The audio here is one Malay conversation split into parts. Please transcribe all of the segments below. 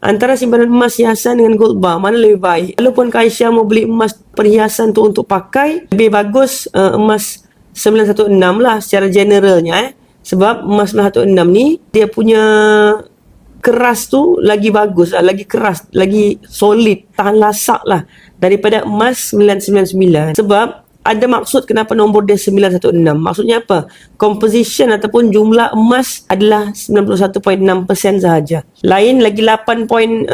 Antara simpanan emas hiasan dengan gold bar, mana lebih baik? Walaupun Kak Aisyah mau beli emas perhiasan tu untuk pakai, lebih bagus emas 916 lah secara generalnya. Sebab emas 916 ni, dia punya keras tu lagi bagus lah, lagi keras, lagi solid, tahan lasak lah daripada emas 999. Sebab ada maksud kenapa nombor dia 916. Maksudnya apa? Composition ataupun jumlah emas adalah 91.6% sahaja. Lain lagi 8.4%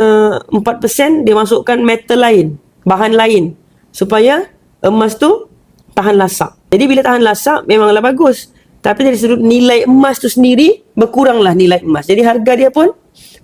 dia masukkan metal lain, bahan lain, supaya emas tu tahan lasak. Jadi bila tahan lasak memanglah bagus. Tapi dari sudut nilai emas tu sendiri, berkuranglah nilai emas. Jadi harga dia pun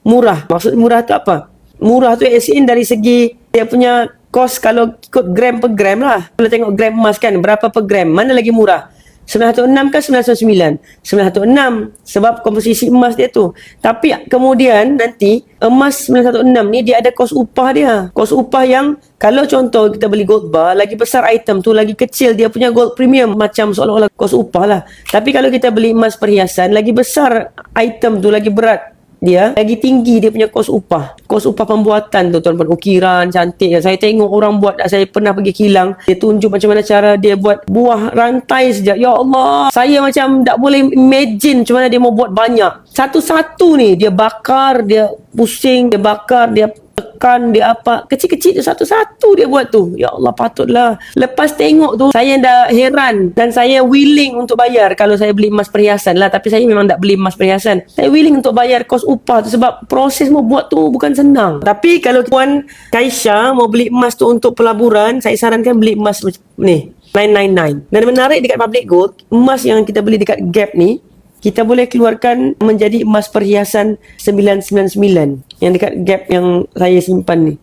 murah. Maksud murah tu apa? Murah tu as in dari segi dia punya kos kalau ikut gram per gram lah. Kalau tengok gram emas kan, berapa per gram? Mana lagi murah? 916 kan 999? 916 sebab komposisi emas dia tu. Tapi kemudian nanti emas 916 ni dia ada kos upah dia. Kos upah yang kalau contoh kita beli gold bar, lagi besar item tu, lagi kecil dia punya gold premium, macam seolah-olah kos upah lah. Tapi kalau kita beli emas perhiasan, lagi besar item tu, lagi berat dia, lagi tinggi dia punya kos upah. Kos upah pembuatan tu tuan-tuan, ukiran cantik. Saya tengok orang buat, saya pernah pergi kilang, dia tunjuk macam mana cara dia buat buah rantai saja. Ya Allah, saya macam tak boleh imagine macam mana dia mau buat banyak. Satu-satu ni dia bakar, dia pusing, dia bakar, dia tekan, dia apa, kecil-kecil tu satu-satu dia buat tu. Ya Allah, patutlah. Lepas tengok tu saya dah heran dan saya willing untuk bayar kalau saya beli emas perhiasan lah. Tapi saya memang tak beli emas perhiasan. Saya willing untuk bayar kos upah tu sebab proses mau buat tu bukan senang. Tapi kalau Puan Kaisha mau beli emas tu untuk pelaburan, saya sarankan beli emas ni 999. Dan menarik dekat Public Gold, emas yang kita beli dekat Gap ni, kita boleh keluarkan menjadi emas perhiasan 999 yang dekat Gap yang saya simpan ni.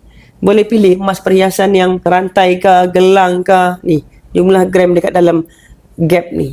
Boleh pilih emas perhiasan yang rantai ke, gelang ke, ni jumlah gram dekat dalam Gap ni.